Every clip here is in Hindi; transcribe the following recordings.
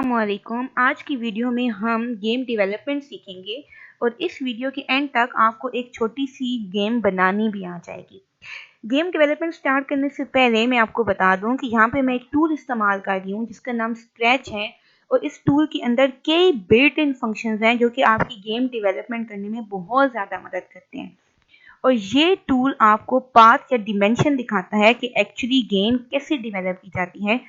अस्सलामुअलैकुम। आज की वीडियो में हम गेम डेवलपमेंट सीखेंगे और इस वीडियो के एंड तक आपको एक छोटी सी गेम बनानी भी आ जाएगी। गेम डेवलपमेंट स्टार्ट करने से पहले मैं आपको बता दूं कि यहाँ पे मैं एक टूल इस्तेमाल कर रही हूँ जिसका नाम स्क्रैच है और इस टूल के अंदर कई बिल्ट इन फंक्शंस हैं जो कि आपकी गेम डेवलपमेंट करने में बहुत ज़्यादा मदद करते हैं। और ये टूल आपको पाथ या डिमेंशन दिखाता है कि एक्चुअली गेम कैसे डेवलप की जाती है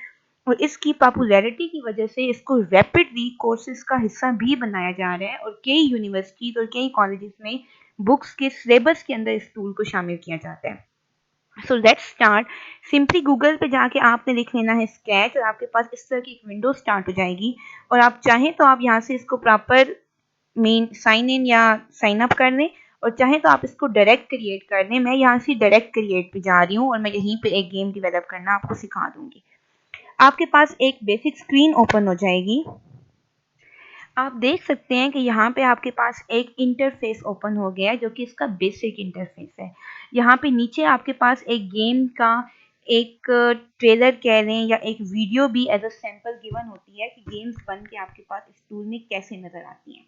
और इसकी पॉपुलैरिटी की वजह से इसको रैपिडली कोर्सेज का हिस्सा भी बनाया जा रहा है और कई यूनिवर्सिटीज़ और कई कॉलेजेस में बुक्स के सिलेबस के अंदर इस टूल को शामिल किया जाता है। So let's start. Simply Google पे जाके आपने लिख लेना है स्केच और आपके पास इस तरह की एक विंडो स्टार्ट हो जाएगी और आप चाहें तो आप यहाँ से इसको प्रॉपर मेन साइन इन या साइन अप कर लें और चाहें तो आप इसको डायरेक्ट क्रिएट कर लें। मैं यहाँ से डायरेक्ट क्रिएट पे जा रही हूँ और मैं यहीं पे एक गेम डेवलप करना आपको सिखा दूंगी। आपके पास एक बेसिक स्क्रीन ओपन हो जाएगी। आप देख सकते हैं कि यहाँ पे आपके पास एक इंटरफेस ओपन हो गया है जो कि इसका बेसिक इंटरफेस है। यहाँ पे नीचे आपके पास एक गेम का एक ट्रेलर कह लें या एक वीडियो भी एज अ सैंपल गिवन होती है कि गेम्स बन के आपके पास इस टूल में कैसे नज़र आती हैं।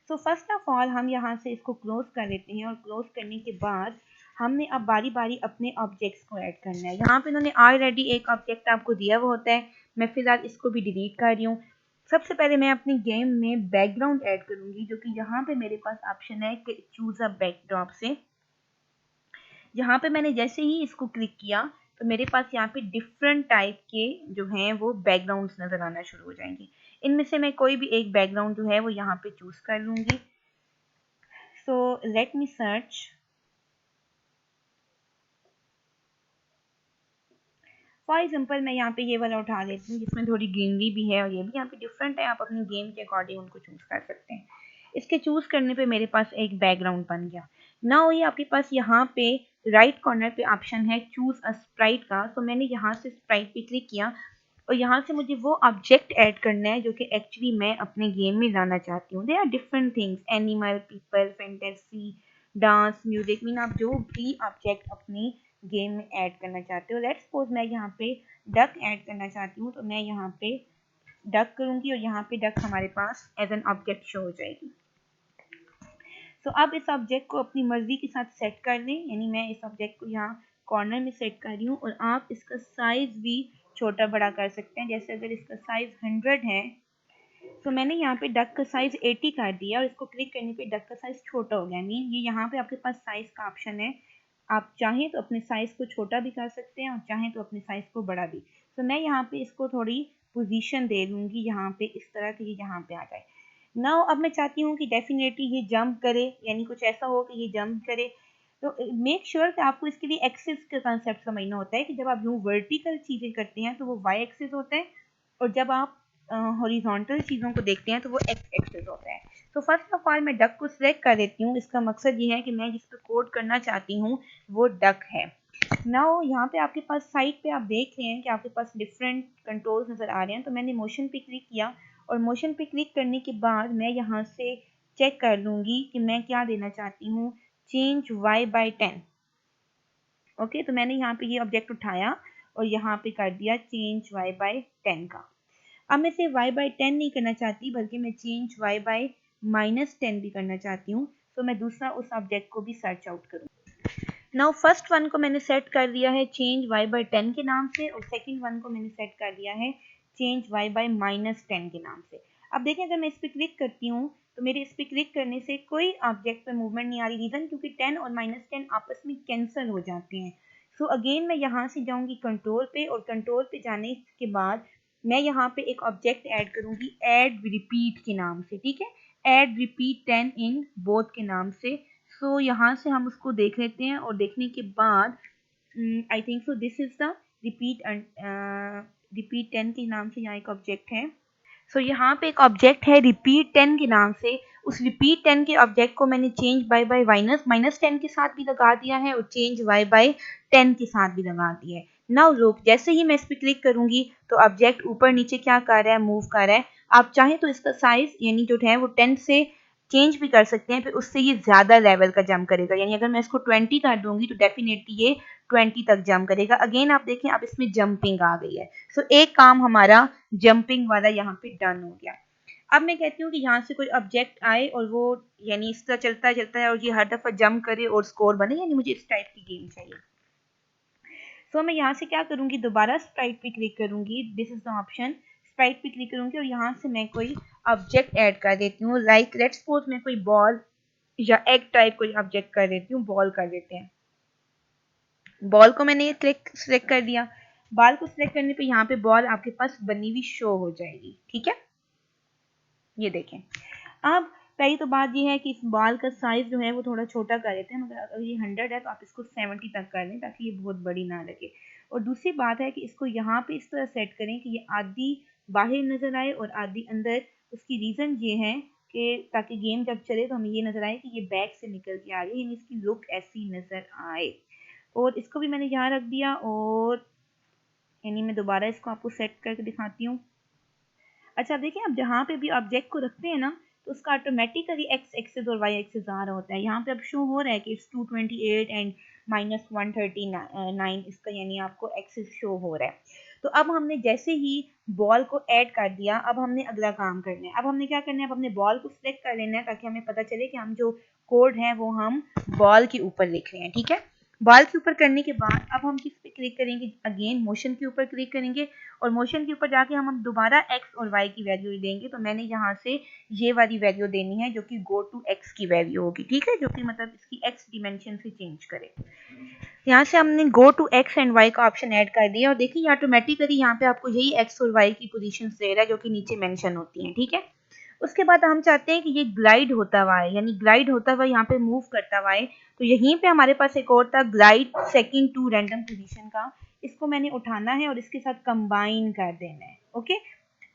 सो फर्स्ट ऑफ ऑल हम यहाँ से इसको क्लोज कर लेते हैं और क्लोज करने के बाद हमने अब बारी बारी अपने ऑब्जेक्ट्स को ऐड करना है। यहाँ पे इन्होंने ऑलरेडी एक ऑब्जेक्ट आपको दिया हुआ होता है, मैं फिलहाल इसको भी डिलीट कर रही हूँ। सबसे पहले मैं अपनी गेम में बैकग्राउंड ऐड करूँगी जो कि यहाँ पे मेरे पास ऑप्शन है कि चूज अ बैकड्रॉप से। यहाँ पे मैंने जैसे ही इसको क्लिक किया तो मेरे पास यहाँ पे डिफरेंट टाइप के जो हैं वो बैकग्राउंड्स नज़र आना शुरू हो जाएंगे। इनमें से मैं कोई भी एक बैकग्राउंड जो है वो यहाँ पे चूज कर लूँगी। So let me search. For example मैं यहाँ पे ये वाला उठा लेती हूँ जिसमें थोड़ी ग्रीनरी भी है और ये भी यहाँ पे डिफरेंट है। आप अपनी गेम के अकॉर्डिंग उनको चूज कर सकते हैं। इसके चूज करने पे मेरे पास एक बैकग्राउंड बन गया। नाउ ये आपके पास यहाँ पे राइट कॉर्नर पे ऑप्शन है चूज अ स्प्राइट का। तो मैंने यहाँ से स्प्राइट पे क्लिक किया और यहाँ से मुझे वो ऑब्जेक्ट ऐड करना है जो कि एक्चुअली मैं अपने गेम में लाना चाहती हूँ। They are different things, animal, people, fantasy, dance, music, mean आप जो भी ऑब्जेक्ट अपनी गेम में ऐड करना चाहते हो। लेट्स सपोज मैं यहाँ पे डक ऐड करना चाहती हूँ तो मैं यहाँ पे डक करूँगी और यहाँ पे डक हमारे पास एज एन ऑब्जेक्ट शो हो जाएगी। तो अब इस ऑब्जेक्ट को अपनी मर्जी के साथ सेट कर लें, यानी मैं इस ऑब्जेक्ट को यहाँ कॉर्नर में सेट कर रही हूँ और आप इसका साइज भी छोटा बड़ा कर सकते हैं। जैसे अगर इसका साइज 100 है तो मैंने यहाँ पे डक का साइज 80 कर दिया और इसको क्लिक करने पे डक का साइज छोटा हो गया। मीन ये यहाँ पे आपके पास साइज का ऑप्शन है, आप चाहें तो अपने साइज को छोटा भी कर सकते हैं और चाहें तो अपने साइज को बड़ा भी। तो मैं यहाँ पे इसको थोड़ी पोजीशन दे दूंगी यहाँ पे इस तरह की यहाँ पे आ जाए। नाउ अब मैं चाहती हूँ कि डेफिनेटली ये जंप करे, यानी कुछ ऐसा हो कि ये जंप करे। तो मेक श्योर कि आपको इसके लिए एक्सिस का कंसेप्ट समझना होता है कि जब आप यूँ वर्टिकल चीज़ें करते हैं तो वो वाई एक्सिस होता है और जब आप हॉरिजॉन्टल चीज़ों को देखते हैं तो वो एक्स एक्सिस होता है। तो फर्स्ट ऑफ ऑल मैं डक को सिलेक्ट कर देती हूँ। इसका मकसद ये है कि मैं जिस पर कोड करना चाहती हूँ वो डक है। नाउ यहाँ पे आपके पास साइड पे आप देख रहे हैं कि आपके पास डिफरेंट कंट्रोल्स नज़र आ रहे हैं। तो मैंने मोशन पे क्लिक किया और मोशन पे क्लिक करने के बाद मैं यहाँ से चेक कर लूँगी कि मैं क्या देना चाहती हूँ, चेंज y बाई 10। ओके, तो मैंने यहाँ पे ये ऑब्जेक्ट उठाया और यहाँ पे कर दिया चेंज y बाई 10 का। अब मैं सिर्फ y बाई 10 नहीं करना चाहती बल्कि मैं चेंज y बाई -10 भी करना चाहती हूँ। तो मैं दूसरा उस ऑब्जेक्ट को भी सर्च आउट करूँ। नाउ फर्स्ट वन को मैंने सेट कर दिया है चेंज y बाई 10 के नाम से और सेकंड वन को मैंने सेट कर दिया है चेंज y बाई -10 के नाम से। अब देखें अगर मैं इस पर क्लिक करती हूँ तो मेरे इस पर क्लिक करने से कोई ऑब्जेक्ट पे मूवमेंट नहीं आ रही। रीज़न क्योंकि 10 और -10 आपस में कैंसिल हो जाते हैं। सो अगेन मैं यहाँ से जाऊँगी कंट्रोल पे और कंट्रोल पे जाने के बाद मैं यहाँ पे एक ऑब्जेक्ट ऐड करूँगी ऐड रिपीट के नाम से। ठीक है, ऐड रिपीट 10 इन बोथ के नाम से। सो यहाँ से हम उसको देख लेते हैं और देखने के बाद आई think so this is the repeat 10 के नाम से यहाँ एक ऑब्जेक्ट है। सो यहाँ पे एक ऑब्जेक्ट है रिपीट 10 के नाम से। उस रिपीट 10 के ऑब्जेक्ट को मैंने चेंज बाय बाय -10 के साथ भी लगा दिया है और चेंज y बाय 10 के साथ भी लगा दिया है। नाउ लुक, जैसे ही मैं इस पर क्लिक करूंगी तो ऑब्जेक्ट ऊपर नीचे क्या कर रहा है, मूव कर रहा है। आप चाहें तो इसका साइज यानी जो है वो 10 से चेंज भी कर सकते हैं, फिर उससे ये ज़्यादा लेवल का जंप करेगा। यानी अगर मैं इसको 20 कर दूंगी तो डेफिनेटली ये 20 तक जंप करेगा। अगेन आप देखें, अब इसमें जंपिंग आ गई है। सो एक काम हमारा जंपिंग वाला यहाँ पे डन हो गया। अब मैं कहती हूँ कि यहाँ से कोई ऑब्जेक्ट आए और वो यानी इस तरह चलता है और ये हर दफ़ा जंप करे और स्कोर बने, यानी मुझे इस टाइप की गेम चाहिए। सो मैं यहाँ से क्या करूँगी, दोबारा स्प्राइट पे क्लिक करूँगी, this is the option, Sprite पे क्लिक करूँगी और यहाँ से मैं कोई ऑब्जेक्ट ऐड कर देती हूँ। लाइक लेट्स सपोज मैं कोई बॉल या एग टाइप कोई ऑब्जेक्ट कर देती हूँ, बॉल कर देते हैं। बॉल को मैंने सिलेक्ट कर दिया। बॉल को सिलेक्ट करने पे यहाँ पे बॉल आपके पास बनी हुई शो हो जाएगी। ठीक है, ये देखें। अब पहली तो बात ये है कि इस बॉल का साइज जो है वो थोड़ा छोटा कर देते हैं, मगर अगर ये 100 है तो आप इसको 70 तक कर लें ताकि ये बहुत बड़ी ना लगे। और दूसरी बात है कि इसको यहाँ पे इस तरह सेट करें कि ये आधी बाहर नजर आए और आधी अंदर। उसकी रीज़न ये है कि ताकि गेम जब चले तो हमें ये नजर आए कि ये बैक से निकल के आ रही है, यानी इसकी लुक ऐसी नजर आए। और इसको भी मैंने यहाँ रख दिया और यानी मैं दोबारा इसको आपको सेट करके दिखाती हूँ। अच्छा देखिए, आप जहाँ पे भी ऑब्जेक्ट को रखते हैं ना तो उसका ऑटोमेटिकली एक्स एक्सिस और वाई एक्सिस आ रहा होता है। यहाँ पे अब शो हो रहा है कि इट्स 228 एंड -139 इसका यानी आपको एक्सिस शो हो रहा है। तो अब हमने जैसे ही बॉल को ऐड कर दिया, अब हमने अगला काम करना है। अब हमने क्या करना है, अब हमने बॉल को सिलेक्ट कर लेना है ताकि हमें पता चले कि हम जो कोड है वो हम बॉल के ऊपर लिख रहे हैं। ठीक है, बॉल के ऊपर करने के बाद अब हम किस पे क्लिक करेंगे, अगेन मोशन के ऊपर क्लिक करेंगे और मोशन के ऊपर जाके हम दोबारा एक्स और वाई की वैल्यू देंगे। तो मैंने यहाँ से ये वाली वैल्यू देनी है जो कि गो टू एक्स की वैल्यू होगी। ठीक है, जो कि मतलब इसकी एक्स डिमेंशन से चेंज करे। यहाँ से हमने go to X and Y का ऑप्शन ऐड कर दिया और देखिए ऑटोमेटिकली यहाँ पे आपको यही एक्स और वाई की पोजीशन दे रहा है जो कि नीचे मेंशन होती हैं। ठीक है, उसके बाद हम चाहते हैं कि ये ग्लाइड होता हुआ है, यानी ग्लाइड होता हुआ यहाँ पे मूव करता हुआ है। तो यहीं पे हमारे पास एक और था glide second to random position का, इसको मैंने उठाना है और इसके साथ कंबाइन कर देना है। ओके,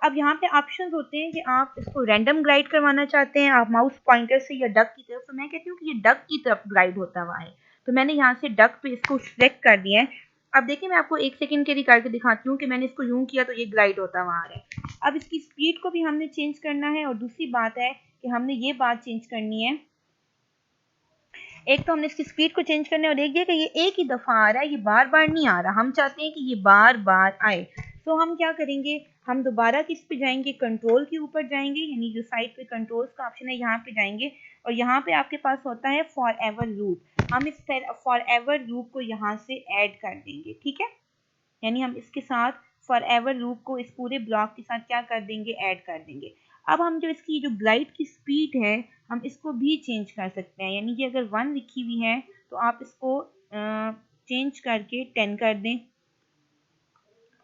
अब यहाँ पे ऑप्शंस होते हैं कि आप इसको रैंडम ग्लाइड करवाना चाहते हैं, आप माउस पॉइंटर से या डक की तरफ। तो मैं कहती हूँ कि ये डक की तरफ ग्लाइड होता हुआ है, तो मैंने यहाँ से डक पे इसको सिलेक्ट कर दिया है। अब देखिए, मैं आपको 1 सेकंड के लिए करके दिखाती हूँ कि मैंने इसको यूं किया तो ये ग्लाइड होता हुआ आ रहा है। अब इसकी स्पीड को भी हमने चेंज करना है और दूसरी बात है कि हमने ये बात चेंज करनी है, एक तो हमने इसकी स्पीड को चेंज करना है और एक ये कि ये एक ही दफ़ा आ रहा है, ये बार बार नहीं आ रहा। हम चाहते हैं कि ये बार बार आए। तो हम क्या करेंगे, हम दोबारा किस पे जाएंगे, कंट्रोल के ऊपर जाएंगे, यानी जो साइड पे कंट्रोल्स का ऑप्शन है यहाँ पे जाएंगे और यहाँ पे आपके पास होता है फॉर एवर लूप। हम इस फॉर एवर लूप को यहाँ से ऐड कर देंगे। ठीक है, यानी हम इसके साथ फॉर एवर लूप को इस पूरे ब्लॉक के साथ क्या कर देंगे, ऐड कर देंगे। अब हम जो इसकी जो ग्लाइड की स्पीड है हम इसको भी चेंज कर सकते हैं, यानी कि अगर 1 लिखी हुई है तो आप इसको चेंज करके 10 कर दें,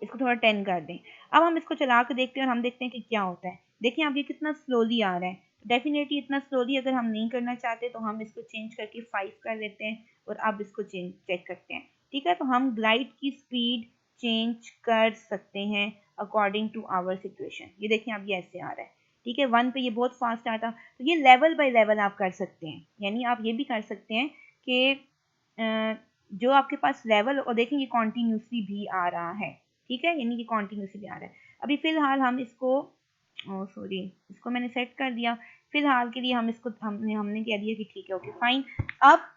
इसको थोड़ा 10 कर दें। अब हम इसको चला के देखते हैं और हम देखते हैं कि क्या होता है। देखिए अब ये कितना स्लोली आ रहा है। डेफिनेटली इतना स्लोली अगर हम नहीं करना चाहते तो हम इसको चेंज करके 5 कर देते हैं और अब इसको चेक करते हैं। ठीक है, तो हम ग्लाइड की स्पीड चेंज कर सकते हैं अकॉर्डिंग टू आवर सिचुएशन। ये देखिए अब ये ऐसे आ रहा है। ठीक है, 1 पे ये बहुत फास्ट आता, तो ये लेवल बाय लेवल आप कर सकते हैं। यानी आप ये भी कर सकते हैं कि जो आपके पास लेवल, और देखें ये कॉन्टीन्यूसली भी आ रहा है। ठीक है, यानी कि कॉन्टीन्यूसली भी आ रहा है। अभी फिलहाल हम इसको सॉरी इसको मैंने सेट कर दिया। फिलहाल के लिए हम इसको हमने कह दिया कि ठीक है, ओके फाइन। अब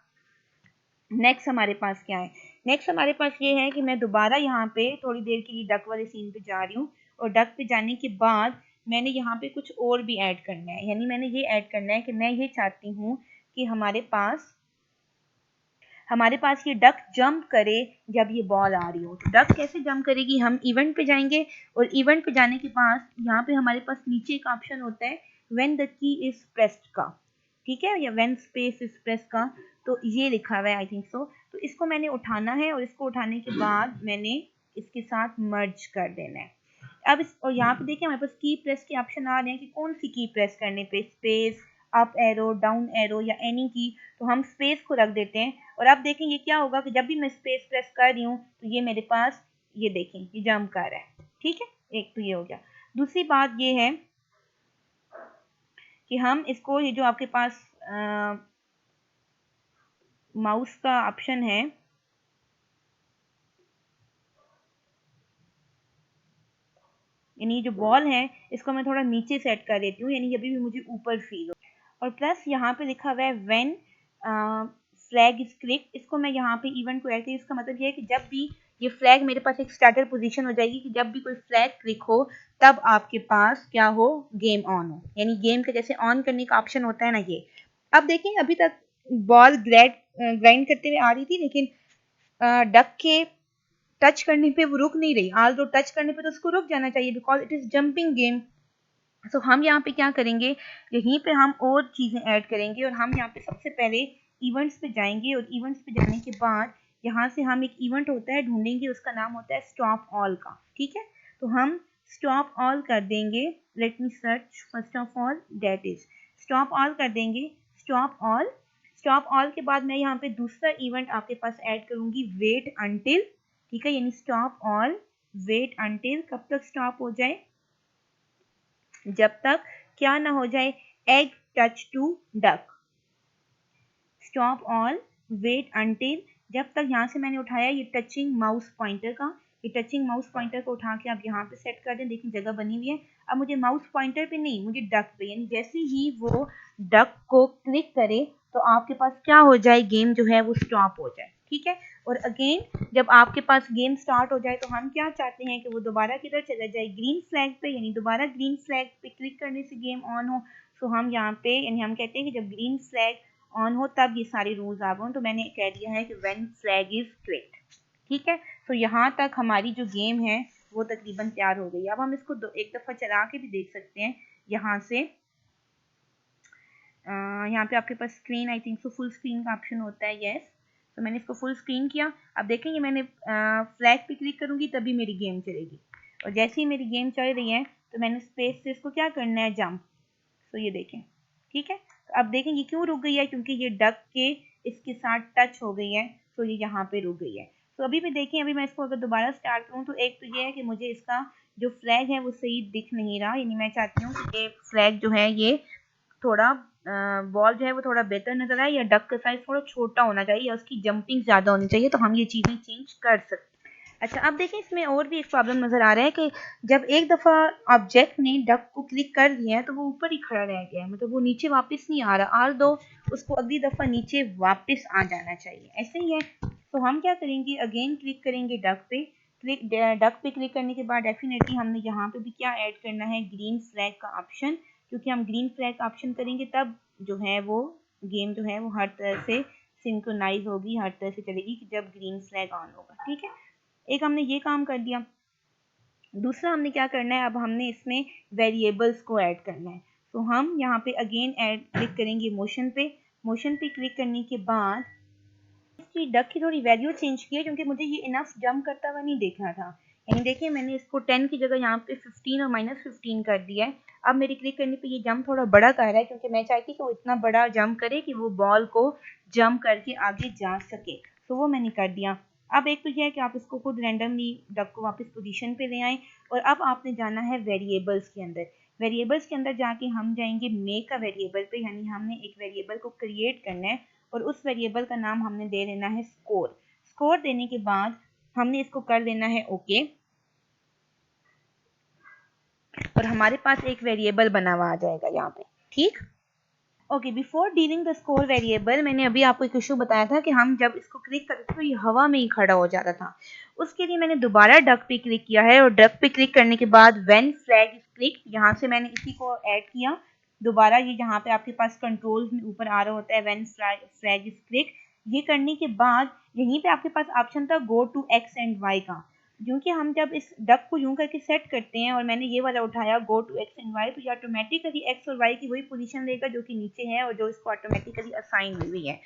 नेक्स्ट हमारे पास क्या है, नेक्स्ट हमारे पास ये है कि मैं दोबारा यहाँ पे थोड़ी देर के लिए डक वाले सीन पे जा रही हूँ और डक पे जाने के बाद मैंने यहाँ पे कुछ और भी ऐड करना है। यानी मैंने ये ऐड करना है कि मैं ये चाहती हूँ कि हमारे पास ये डक जंप करे जब ये बॉल आ रही हो। तो डक कैसे जंप करेगी, हम इवेंट पे जाएंगे और इवेंट पे जाने के पास यहाँ पे हमारे पास नीचे एक ऑप्शन होता है when the key is pressed का। ठीक है, या व्हेन स्पेस इज प्रेस्ड का, तो ये लिखा हुआ है आई थिंक सो। तो इसको मैंने उठाना है और इसको उठाने के बाद मैंने इसके साथ मर्ज कर देना है। अब और यहाँ पे देखिए हमारे पास की प्रेस के ऑप्शन आ रहे हैं कि कौन सी की प्रेस करने पे, space, up arrow, down arrow या एनी की। तो हम स्पेस को रख देते हैं और अब देखें ये क्या होगा कि जब भी मैं स्पेस प्रेस कर रही हूँ तो ये मेरे पास ये देखें ये जंप कर रहा है। ठीक है, एक तो ये हो गया। दूसरी बात ये है कि हम इसको, ये जो आपके पास माउस का ऑप्शन है, यानी जो बॉल है इसको मैं थोड़ा नीचे सेट कर देती हूँ, यानी अभी भी मुझे ऊपर फील हो। और प्लस यहाँ पे लिखा हुआ है व्हेन फ्लैग इज क्लिक, इसको मैं यहाँ पे इवेंट को ऐड करी। इसका मतलब ये है कि जब भी ये फ्लैग मेरे पास एक स्टार्टर पोजीशन हो जाएगी कि जब भी कोई फ्लैग क्लिक हो तब आपके पास क्या हो, गेम ऑन हो, यानी गेम का जैसे ऑन करने का ऑप्शन होता है ना ये। अब देखें अभी तक बॉल ग्राइंड करते हुए आ रही थी, लेकिन डक के टच करने पे वो रुक नहीं रही। आल दो टच करने पे तो उसको रुक जाना चाहिए because it is jumping game. So हम यहाँ पे क्या करेंगे, यहीं पे हम और चीज़ें ऐड करेंगे और हम यहाँ पे सबसे पहले इवेंट्स पे जाएंगे और इवेंट्स पे जाने के बाद यहाँ से हम एक इवेंट होता है ढूंढेंगे, उसका नाम होता है स्टॉप ऑल का। ठीक है, तो हम स्टॉप ऑल कर देंगे। Let me search first of all, that is stop all कर देंगे। स्टॉप ऑल, स्टॉप ऑल के बाद मैं यहाँ पे दूसरा इवेंट आपके पास ऐड करूंगी, वेट अंटिल। ठीक है, यानी स्टॉप ऑल वेट अंटिल, कब तक स्टॉप हो जाए, जब तक क्या ना हो जाए, egg touch to duck. Stop all wait until, जब तक यहाँ से मैंने उठाया ये टचिंग माउस पॉइंटर का, ये टचिंग माउस पॉइंटर को उठा के आप यहाँ पे सेट कर दें। देखिए जगह बनी हुई है। अब मुझे माउस पॉइंटर पे नहीं, मुझे डक पे, यानी जैसे ही वो डक को क्लिक करे तो आपके पास क्या हो जाए, गेम जो है वो स्टॉप हो जाए। ठीक है, और अगेन जब आपके पास गेम स्टार्ट हो जाए तो हम क्या चाहते हैं कि वो दोबारा किधर चला जाए, ग्रीन फ्लैग पे, यानी दोबारा ग्रीन फ्लैग पे क्लिक करने से गेम ऑन हो। सो हम यहाँ पे यानी हम कहते हैं कि जब ग्रीन फ्लैग ऑन हो तब ये सारे रूल्स आ गए। तो मैंने कह दिया है कि व्हेन फ्लैग इज क्लिक। ठीक है, तो यहाँ तक हमारी जो गेम है वो तकरीबन तैयार हो गई। अब हम इसको एक दफ़ा चला के भी देख सकते हैं यहाँ से। यहाँ पे आपके पास screen, I think so full screen का ऑप्शन होता है, यस। तो मैंने इसको फुल स्क्रीन किया। अब देखेंगे मैंने फ्लैग पे क्लिक करूंगी तभी मेरी गेम चलेगी, और जैसे ही मेरी गेम चल रही है तो मैंने स्पेस से इसको क्या करना है, जंप। तो ये देखें, ठीक है। तो अब देखें ये क्यों रुक गई है, क्योंकि ये डक के इसके साथ टच हो गई है, तो ये यहाँ पे रुक गई है। तो अभी भी देखें, अभी मैं इसको अगर दोबारा स्टार्ट करूँ तो एक तो ये है कि मुझे इसका जो फ्लैग है वो सही दिख नहीं रहा, यानी मैं चाहती हूँ कि ये फ्लैग जो है ये थोड़ा बॉल जो है वो थोड़ा बेहतर नजर आए, या डक का साइज थोड़ा छोटा होना चाहिए, या उसकी जंपिंग ज़्यादा होनी चाहिए, तो हम ये चीज़ें चेंज कर सकते हैं। अच्छा, अब देखें इसमें और भी एक प्रॉब्लम नज़र आ रहा है कि जब एक दफ़ा ऑब्जेक्ट ने डक को क्लिक कर दिया है तो वो ऊपर ही खड़ा रह गया है, मतलब वो नीचे वापस नहीं आ रहा, आल दो उसको अगली दफ़ा नीचे वापस आ जाना चाहिए, ऐसे ही है। तो हम क्या करेंगे, अगेन क्लिक करेंगे डक पे। डक पे क्लिक करने के बाद डेफिनेटली हमने यहाँ पे भी क्या ऐड करना है, ग्रीन फ्लैग का ऑप्शन, क्योंकि हम ग्रीन फ्लैग का ऑप्शन करेंगे तब जो है वो गेम जो है वो हर तरह से सिंक्रोनाइज होगी, हर तरह से चलेगी कि जब ग्रीन फ्लैग ऑन होगा। ठीक है, एक हमने ये काम कर दिया। दूसरा हमने क्या करना है, अब हमने इसमें वेरिएबल्स को ऐड करना है। तो हम यहाँ पे अगेन ऐड क्लिक करेंगे मोशन पे। मोशन पे क्लिक करने के बाद इसकी डक की थोड़ी वैल्यू चेंज की है, क्योंकि मुझे ये इनफ जंप करता हुआ नहीं देखना था। यानी देखिए मैंने इसको 10 की जगह यहाँ पे 15 और -15 कर दिया है। अब मेरी क्लिक करने पे ये जंप थोड़ा बड़ा कर रहा है, क्योंकि मैं चाहती कि वो इतना बड़ा जंप करे कि वो बॉल को जंप करके आगे जा सके, तो वो मैंने कर दिया। अब एक तो ये है कि आप इसको खुद रैंडमली डक को वापस पोजीशन पे ले आएँ, और अब आपने जाना है वेरिएबल्स के अंदर। वेरिएबल्स के अंदर जाके हम जाएंगे मेक अ वेरिएबल पे, यानी हमने एक वेरिएबल को क्रिएट करना है, और उस वेरिएबल का नाम हमने दे देना है स्कोर। स्कोर देने के बाद हमने इसको कर देना है ओके, और हमारे पास एक वेरिएबल बना हुआ आ जाएगा यहाँ पे। ठीक, okay. Before dealing the score variable, मैंने अभी आपको एक इशू बताया था कि हम जब इसको क्लिक करते थे तो ये हवा में ही खड़ा हो जाता था। उसके लिए मैंने दोबारा डक पे क्लिक किया है, और डक पे क्लिक करने के बाद व्हेन फ्लैग इज क्लिक, यहाँ से मैंने इसी को ऐड किया दोबारा। ये यहाँ पे आपके पास कंट्रोल्स में ऊपर आ रहा होता है व्हेन फ्लैग इज क्लिक। ये करने के बाद यहीं पे आपके पास ऑप्शन था go to X and Y का, क्योंकि हम जब इस डक को यूं करके सेट करते हैं और मैंने ये वाला उठाया go to X and Y, तो ये ऑटोमेटिकली एक्स और वाई की वही पोजीशन लेगा जो कि नीचे है और जो इसको ऑटोमेटिकली असाइन हुई हुई है।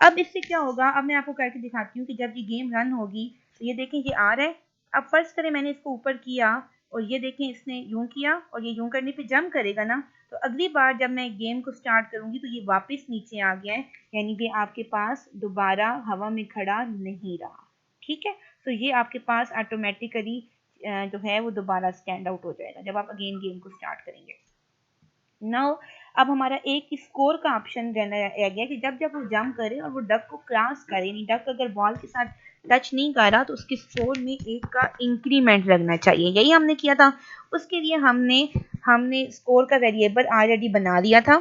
अब इससे क्या होगा, अब मैं आपको करके दिखाती हूँ कि जब ये गेम रन होगी तो ये देखें ये आ रहा है। अब फर्स्ट करें मैंने इसको ऊपर किया और ये देखें इसने यूं किया, और ये यूं करने पे जंप करेगा ना, तो अगली बार जब मैं गेम को स्टार्ट करूंगी तो ये वापस नीचे आ गया है, यानी कि आपके पास दोबारा हवा में खड़ा नहीं रहा। ठीक है, तो ये आपके पास ऑटोमेटिकली जो है वो दोबारा स्टैंड आउट हो जाएगा जब आप अगेन गेम को स्टार्ट करेंगे। नाउ अब हमारा एक स्कोर का ऑप्शन रह गया कि जब जब वो जंप करे और वो डक को क्रॉस करे, यानी डक अगर बॉल के साथ टच नहीं कर रहा तो उसके स्कोर में एक का इंक्रीमेंट लगना चाहिए, यही हमने किया था। उसके लिए हमने स्कोर का वेरिएबल ऑलरेडी बना दिया था।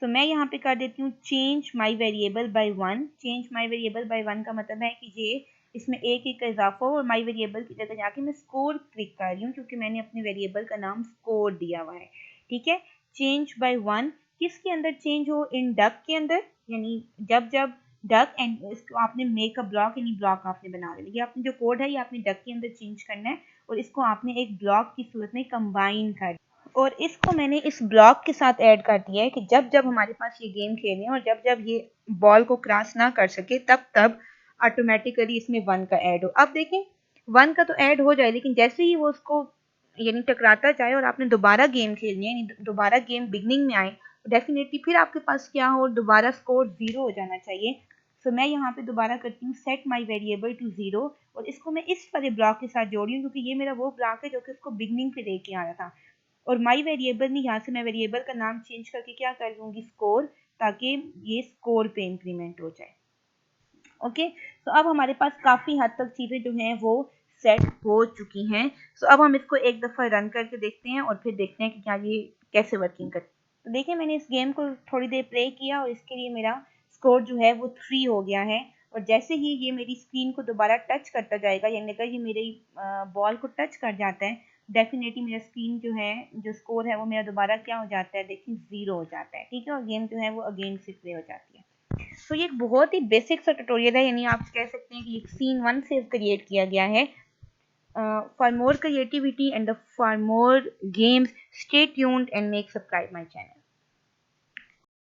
सो मैं यहाँ पे कर देती हूँ change my variable by 1। Change my variable by 1 का मतलब है कि ये इसमें एक का इजाफा हो और माई वेरिएबल की जगह जाके मैं स्कोर क्लिक कर रही हूँ क्योंकि मैंने अपने वेरिएबल का नाम स्कोर दिया हुआ है। ठीक है, चेंज बाई 1 किसके अंदर चेंज हो, इन डक के अंदर, यानी जब जब डक एंड इसको आपने मेक अ ब्लॉक यानी ब्लॉक आपने बना लिया, ये आपने जो कोड है ये आपने डक के अंदर चेंज करना है और इसको आपने एक ब्लॉक की सूरत में कंबाइन कर, और इसको मैंने इस ब्लॉक के साथ ऐड कर दिया है कि जब जब हमारे पास ये गेम खेलें और जब जब ये बॉल को क्रॉस ना कर सके तब तब ऑटोमेटिकली इसमें 1 का ऐड हो। अब देखें 1 का तो ऐड हो जाए, लेकिन जैसे ही वो उसको यानी टकराता जाए और आपने दोबारा गेम खेलनी है, यानी दोबारा गेम बिगनिंग में आए, तो डेफिनेटली फिर आपके पास क्या हो, दोबारा स्कोर 0 हो जाना चाहिए। सो मैं यहाँ पे दोबारा करती हूँ सेट माई वेरिएबल टू 0 और इसको मैं इस वाले ब्लॉक के साथ जोड़ी हूँ क्योंकि ये मेरा वो ब्लॉक है जो कि उसको बिगनिंग पे लेके आया था। और माई वेरिएबल में यहाँ से मैं वेरिएबल का नाम चेंज करके क्या कर दूंगी, स्कोर, ताकि ये स्कोर पे इंक्रीमेंट हो जाए। ओके, तो अब हमारे पास काफ़ी हद तक चीज़ें जो हैं वो सेट हो चुकी हैं। सो अब हम इसको एक दफ़ा रन करके देखते हैं और फिर देखते हैं कि क्या ये कैसे वर्किंग करती है। तो देखिए मैंने इस गेम को थोड़ी देर प्ले किया और इसके लिए मेरा स्कोर जो है वो 3 हो गया है। और जैसे ही ये मेरी स्क्रीन को दोबारा टच करता जाएगा, यानी अगर ये मेरी बॉल को टच कर जाता है, डेफिनेटली मेरा स्क्रीन जो है, जो स्कोर है वो मेरा दोबारा क्या हो जाता है, देखिए 0 हो जाता है। ठीक है, और गेम जो है वो अगेन से प्ले हो जाती है। तो ये एक बहुत ही बेसिक सा ट्यूटोरियल है, यानी आप कह सकते हैं कि एक सीन 1 से क्रिएट किया गया है। For more creativity and for more games, stay tuned and make subscribe my channel.